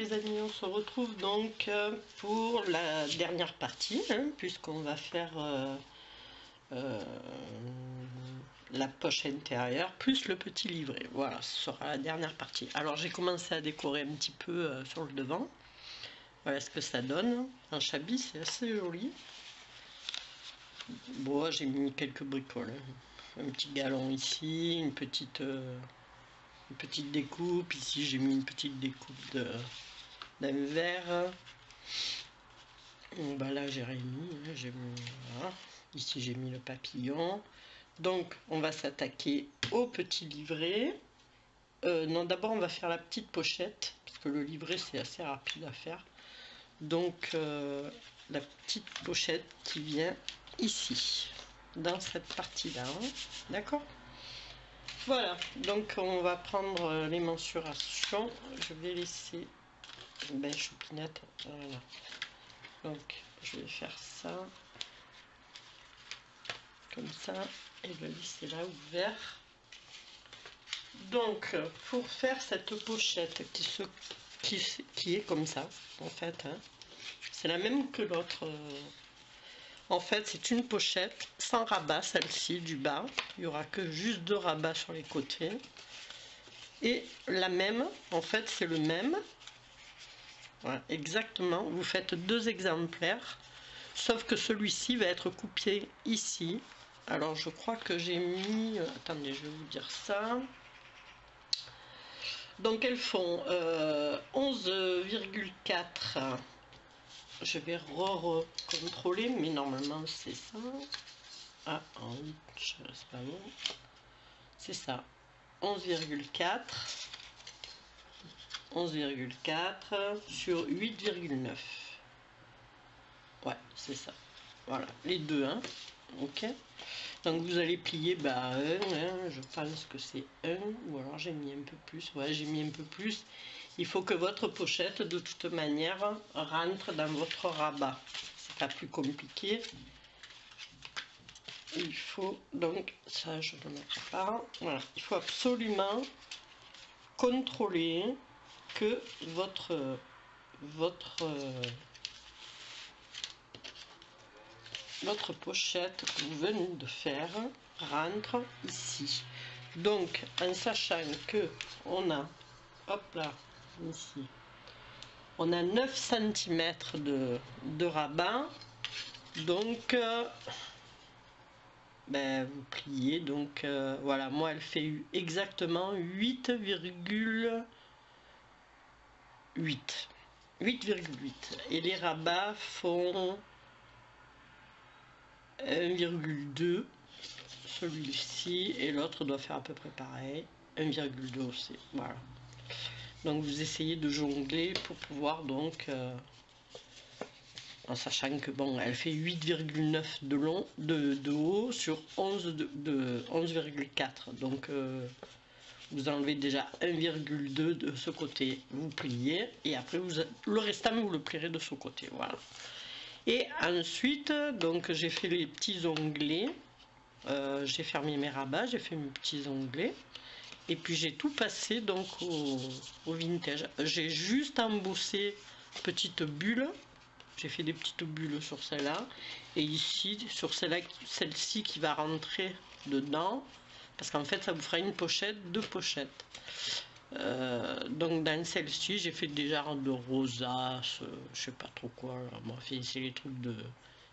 les amis, on se retrouve donc pour la dernière partie, hein, puisqu'on va faire la poche intérieure plus le petit livret. Voilà, ce sera la dernière partie. Alors j'ai commencé à décorer un petit peu sur le devant. Voilà ce que ça donne. Un chablis, c'est assez joli. Bon, j'ai mis quelques bricoles. Hein. Un petit galon ici, une petite découpe. Ici, j'ai mis une petite découpe d'un verre. Bah là, j'ai rien mis. Voilà. Ici, j'ai mis le papillon. Donc, on va s'attaquer au petit livret. Non, d'abord, on va faire la petite pochette, parce que le livret, c'est assez rapide à faire. Donc, la petite pochette qui vient ici, dans cette partie-là. Hein. D'accord ? Voilà, donc on va prendre les mensurations. Je vais laisser ben, choupinette. Voilà. Donc je vais faire ça comme ça et le laisser là ouvert. Donc pour faire cette pochette qui est comme ça en fait, hein, c'est la même que l'autre. En fait, c'est une pochette sans rabat, celle-ci du bas. Il n'y aura que juste 2 rabats sur les côtés. Et la même, en fait, c'est le même. Voilà, exactement. Vous faites 2 exemplaires. Sauf que celui-ci va être coupé ici. Alors, je crois que j'ai mis... Attendez, je vais vous dire ça. Donc, elles font 11,4. Je vais contrôler, mais normalement c'est ça. Ah, c'est pas bon. C'est ça. 11,4. 11,4 sur 8,9. Ouais, c'est ça. Voilà, les deux, hein. Ok. Donc vous allez plier, bah, 1, hein, je pense que c'est 1, ou alors j'ai mis un peu plus. Ouais, j'ai mis un peu plus. Il faut que votre pochette, de toute manière, rentre dans votre rabat. C'est pas plus compliqué. Il faut donc, ça je ne le mettrai pas. Voilà, il faut absolument contrôler que votre pochette que vous venez de faire rentre ici. Donc en sachant que on a, hop là, ici, on a 9 cm de rabat, donc ben, vous pliez, donc voilà, moi elle fait exactement 8,8 et les rabats font 1,2 celui-ci et l'autre doit faire à peu près pareil, 1,2 aussi, voilà. Donc vous essayez de jongler pour pouvoir donc en sachant que bon, elle fait 8,9 de long de haut sur 11,4, donc vous enlevez déjà 1,2 de ce côté, vous pliez et après le restant vous le plierez de ce côté, voilà. Et ensuite donc j'ai fait les petits onglets, j'ai fermé mes rabats, j'ai fait mes petits onglets et puis j'ai tout passé donc au vintage. J'ai juste embossé petite bulle, j'ai fait des petites bulles sur celle-là et ici sur celle-ci qui va rentrer dedans, parce qu'en fait ça vous fera une pochette, 2 pochettes. Donc dans celle-ci j'ai fait des genres de rosaces, je sais pas trop quoi là. Bon, c'est les trucs de,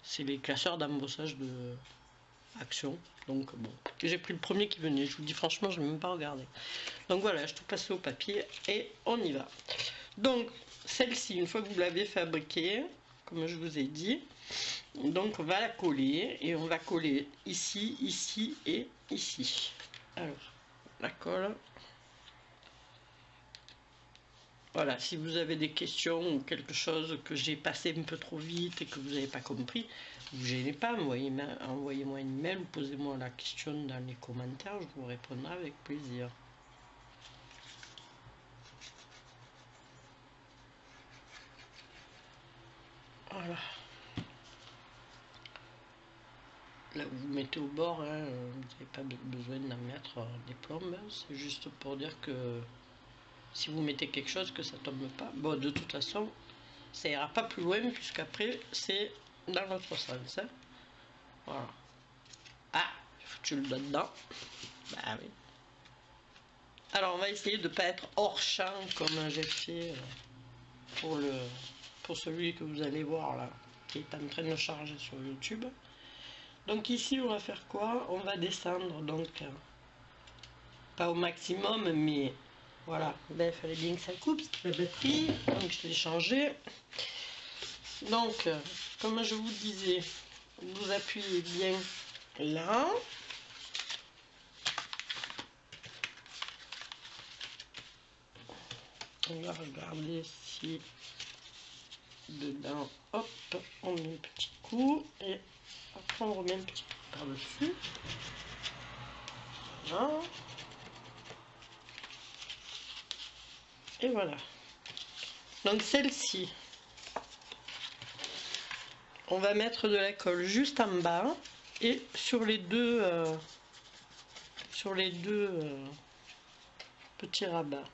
c'est les classeurs d'embossage de Action. Donc bon, j'ai pris le premier qui venait, je vous dis franchement je n'ai même pas regardé. Donc voilà, je tout passe au papier et on y va. Donc celle-ci, une fois que vous l'avez fabriquée, comme je vous ai dit, donc on va la coller et on va coller ici, ici et ici. Alors la colle. Voilà, si vous avez des questions ou quelque chose que j'ai passé un peu trop vite et que vous n'avez pas compris, ne vous gênez pas, envoyez-moi un email ou posez-moi la question dans les commentaires, je vous répondrai avec plaisir. Voilà. Là, vous mettez au bord, hein, vous n'avez pas besoin d'en mettre des plombes, c'est juste pour dire que si vous mettez quelque chose que ça tombe pas. Bon, de toute façon, ça ira pas plus loin puisqu'après c'est dans l'autre sens. Hein. Voilà. Ah, tu le donnes dedans. Bah oui. Alors on va essayer de ne pas être hors champ comme j'ai fait pour celui que vous allez voir là, qui est en train de charger sur YouTube. Donc ici on va faire quoi? On va descendre donc pas au maximum, mais voilà, ben, il fallait bien que ça coupe la batterie, donc je l'ai changé. Donc comme je vous disais, vous appuyez bien là. On va regarder si dedans, hop, on met un petit coup et après on remet un petit coup par-dessus. Voilà. Et voilà. Donc celle-ci, on va mettre de la colle juste en bas et sur les deux petits rabats.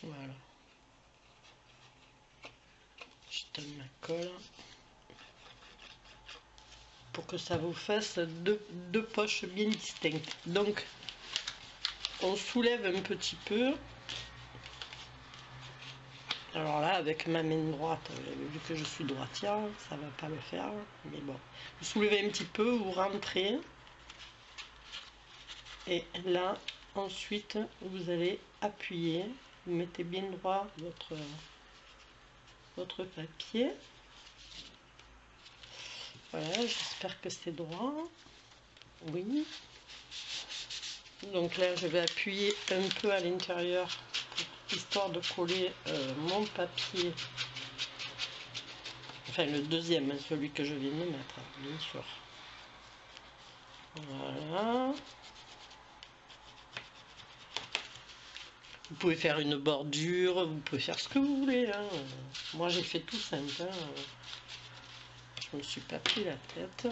Voilà. Je donne ma colle pour que ça vous fasse deux poches bien distinctes. Donc on soulève un petit peu. Alors là, avec ma main droite, vu que je suis droitière, ça va pas le faire, mais bon. Vous soulevez un petit peu, vous rentrez. Et là, ensuite, vous allez appuyer. Vous mettez bien droit votre papier. Voilà, j'espère que c'est droit. Oui. Donc là, je vais appuyer un peu à l'intérieur, histoire de coller mon papier. Enfin, le deuxième, celui que je viens de mettre, bien sûr. Voilà. Vous pouvez faire une bordure, vous pouvez faire ce que vous voulez. Hein. Moi, j'ai fait tout simple. Hein. Je me suis pas pris la tête.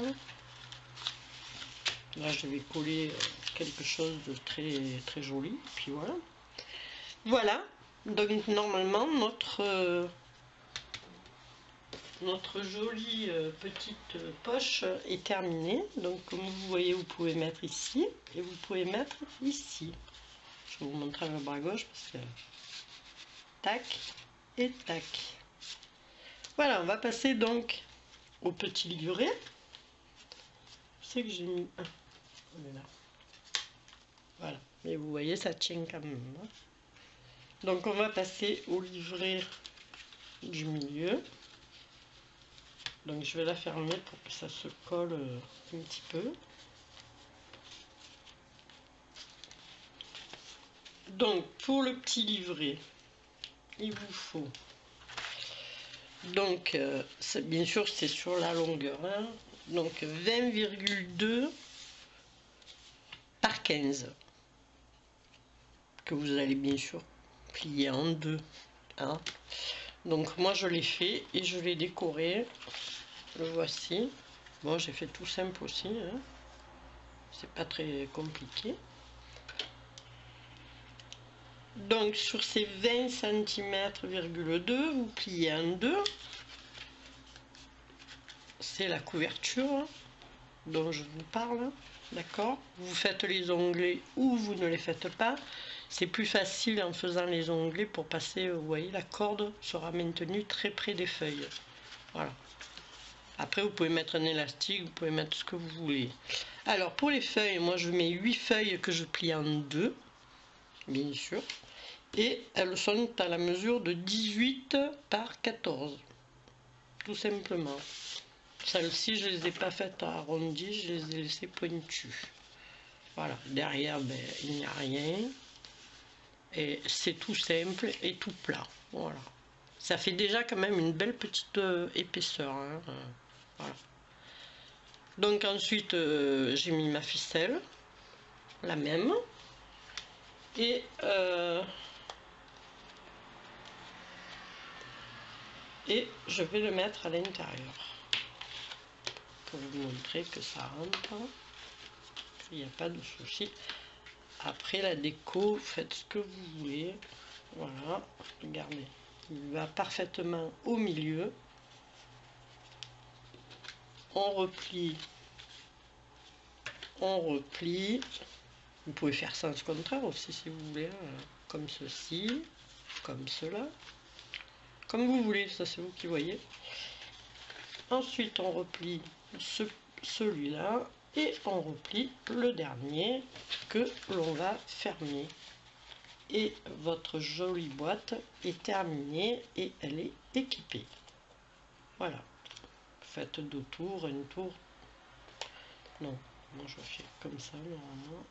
Là, je vais coller quelque chose de très très joli. Puis voilà. Voilà. Donc normalement notre jolie petite poche est terminée. Donc comme vous voyez, vous pouvez mettre ici et vous pouvez mettre ici. Je vais vous montrer le bras gauche parce que tac et tac. Voilà, on va passer donc au petit livret. Je sais que j'ai mis un. Là. Voilà, mais vous voyez, ça tient quand même. Hein. Donc on va passer au livret du milieu. Donc je vais la fermer pour que ça se colle un petit peu. Donc pour le petit livret, il vous faut, donc bien sûr c'est sur la longueur, hein, donc 20,2 par 15 que vous allez bien sûr plier en deux. Hein. Donc moi je l'ai fait et je l'ai décoré, le voici. Bon, j'ai fait tout simple aussi, hein. C'est pas très compliqué. Donc sur ces 20 cm,2, vous pliez en deux. C'est la couverture dont je vous parle, d'accord? Vous faites les onglets ou vous ne les faites pas. C'est plus facile en faisant les onglets pour passer, vous voyez, la corde sera maintenue très près des feuilles. Voilà. Après, vous pouvez mettre un élastique, vous pouvez mettre ce que vous voulez. Alors, pour les feuilles, moi je mets 8 feuilles que je plie en deux, bien sûr. Et elles sont à la mesure de 18 par 14, tout simplement. Celles-ci, je ne les ai pas faites arrondies, je les ai laissées pointues. Voilà, derrière, ben, il n'y a rien. Et c'est tout simple et tout plat. Voilà. Ça fait déjà quand même une belle petite épaisseur. Hein. Voilà. Donc ensuite, j'ai mis ma ficelle, la même. Et je vais le mettre à l'intérieur pour vous montrer que ça rentre, il n'y a pas de souci. Après la déco, faites ce que vous voulez. Voilà, regardez, il va parfaitement au milieu. On replie, on replie. Vous pouvez faire sens contraire aussi si vous voulez, comme ceci, comme cela, comme vous voulez, ça c'est vous qui voyez. Ensuite on replie celui-là et on replie le dernier que l'on va fermer. Et votre jolie boîte est terminée et elle est équipée. Voilà. Faites 2 tours, une tour. Non, moi je fais comme ça normalement.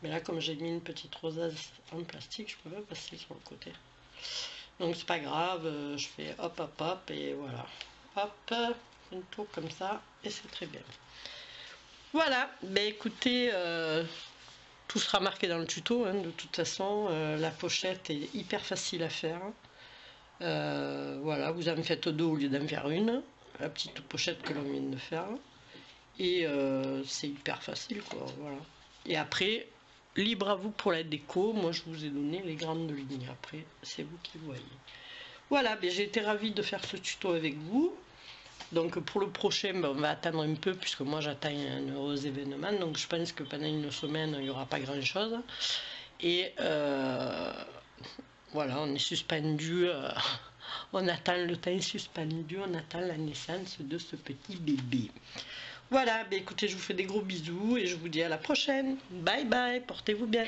Mais là, comme j'ai mis une petite rosace en plastique, je peux pas passer sur le côté. Donc c'est pas grave, je fais hop hop hop et voilà. Hop, une tour comme ça et c'est très bien. Voilà, ben écoutez, tout sera marqué dans le tuto, hein, de toute façon. La pochette est hyper facile à faire. Voilà, vous en faites 2 au lieu d'en faire une. La petite pochette que l'on vient de faire. Et c'est hyper facile, quoi. Voilà. Et après, libre à vous pour la déco. Moi, je vous ai donné les grandes lignes. Après, c'est vous qui voyez. Voilà, ben, j'ai été ravie de faire ce tuto avec vous. Donc pour le prochain, ben, on va attendre un peu puisque moi j'attends un heureux événement. Donc je pense que pendant une semaine, il n'y aura pas grand chose. Et voilà, on est suspendu. On attend le temps suspendu. On attend la naissance de ce petit bébé. Voilà, ben, écoutez, je vous fais des gros bisous et je vous dis à la prochaine. Bye bye, portez-vous bien.